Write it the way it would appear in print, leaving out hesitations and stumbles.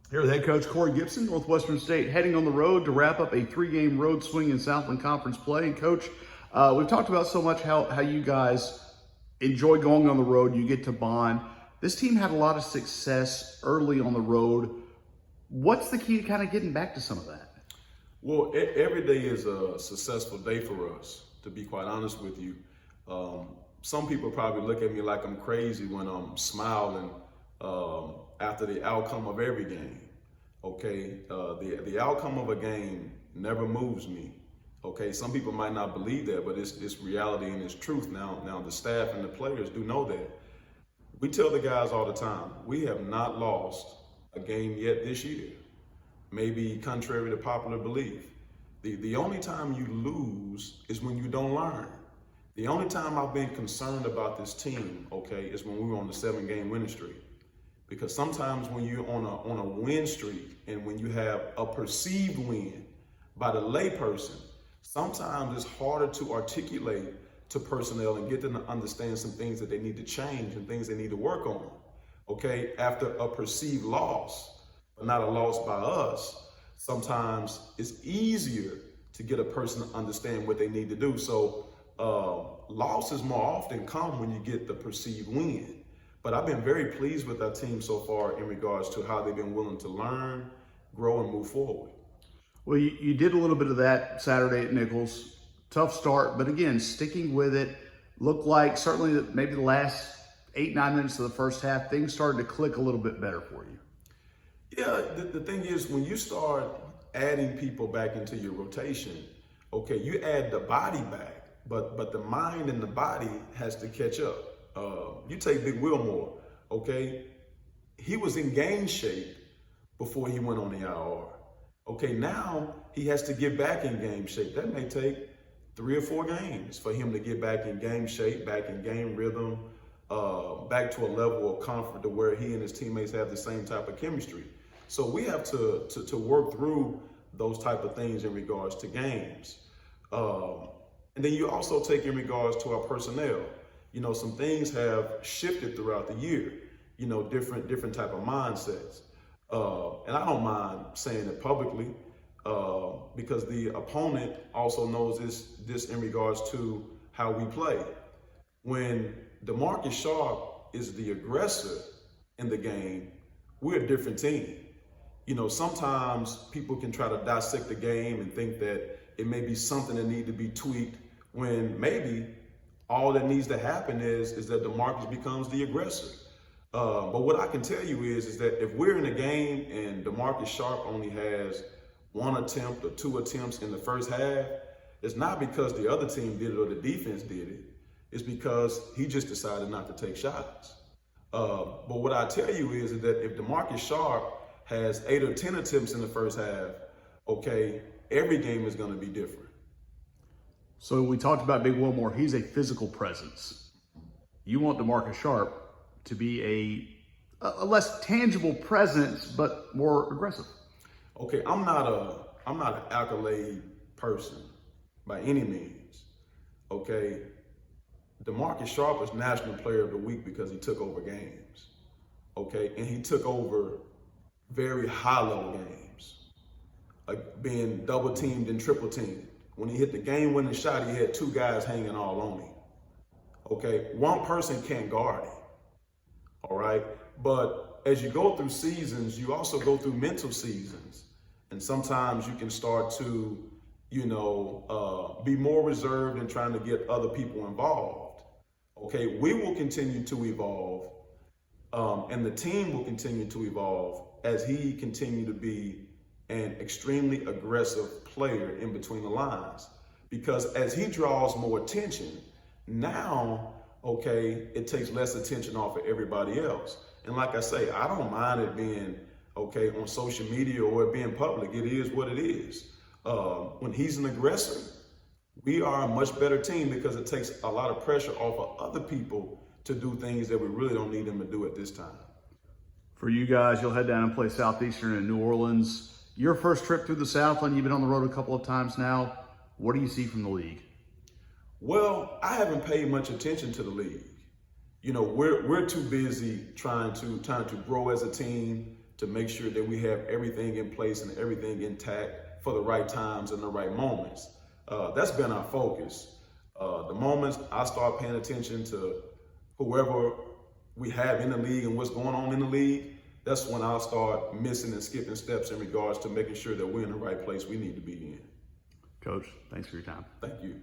Here with head coach Corey Gipson, Northwestern State, heading on the road to wrap up a 3-game road swing in Southland Conference play. And Coach, we've talked about so much how you guys enjoy going on the road. You get to bond. This team had a lot of success early on the road. What's the key to kind of getting back to some of that? Well, every day is a successful day for us, to be quite honest with you. Some people probably look at me like I'm crazy when I'm smiling after the outcome of every game. Okay, the outcome of a game never moves me. Okay, some people might not believe that, but it's reality and it's truth. Now the staff and the players do know that. We tell the guys all the time, we have not lost a game yet this year. Maybe contrary to popular belief. The only time you lose is when you don't learn. The only time I've been concerned about this team, okay, is when we were on the 7-game winning streak. Because sometimes when you're on a win streak and when you have a perceived win by the layperson, sometimes it's harder to articulate to personnel and get them to understand some things that they need to change and things they need to work on. Okay, after a perceived loss, but not a loss by us, sometimes it's easier to get a person to understand what they need to do. So losses more often come when you get the perceived win. But I've been very pleased with our team so far in regards to how they've been willing to learn, grow, and move forward. Well, you did a little bit of that Saturday at Nichols. Tough start, but again, sticking with it. Looked like certainly that maybe the last 8-9 minutes of the first half, things started to click a little bit better for you. Yeah, the thing is, when you start adding people back into your rotation, okay, you add the body back, but the mind and the body has to catch up. You take Big Wilmore, okay? He was in game shape before he went on the IR. Okay, now he has to get back in game shape. That may take 3 or 4 games for him to get back in game shape, back in game rhythm, back to a level of comfort to where he and his teammates have the same type of chemistry. So we have to work through those type of things in regards to games. And then you also take in regards to our personnel. You know, some things have shifted throughout the year, you know, different type of mindsets. And I don't mind saying it publicly because the opponent also knows this in regards to how we play. When DeMarcus Sharp is the aggressor in the game, we're a different team. You know, sometimes people can try to dissect the game and think that it may be something that needs to be tweaked when maybe all that needs to happen is that DeMarcus becomes the aggressor. But what I can tell you is that if we're in a game and DeMarcus Sharp only has 1 attempt or 2 attempts in the first half, it's not because the other team did it or the defense did it. It's because he just decided not to take shots. But what I tell you is that if DeMarcus Sharp has 8 or 10 attempts in the first half, okay, every game is going to be different. So we talked about Big Wilmore. He's a physical presence. You want DeMarcus Sharp to be a less tangible presence, but more aggressive. Okay, I'm not an accolade person by any means. Okay, DeMarcus Sharp is National Player of the Week because he took over games. Okay, and he took over very high-level games, like being double teamed and triple teamed. When he hit the game-winning shot, he had 2 guys hanging all on him. Okay, one person can't guard him. All right, but as you go through seasons, you also go through mental seasons, and sometimes you can start to, you know, be more reserved in trying to get other people involved. Okay, we will continue to evolve, and the team will continue to evolve as he continue to be an extremely aggressive player in between the lines. Because as he draws more attention, now, okay, it takes less attention off of everybody else. And like I say, I don't mind it being, okay, on social media or it being public. It is what it is. When he's an aggressor, we are a much better team because it takes a lot of pressure off of other people to do things that we really don't need them to do at this time. For you guys, you'll head down and play Southeastern in New Orleans. Your first trip through the Southland, you've been on the road a couple of times now. What do you see from the league? Well, I haven't paid much attention to the league. You know, we're too busy trying to grow as a team, to make sure that we have everything in place and everything intact for the right times and the right moments. That's been our focus. The moments I start paying attention to whoever we have in the league and what's going on in the league, that's when I'll start missing and skipping steps in regards to making sure that we're in the right place we need to be in. Coach, thanks for your time. Thank you.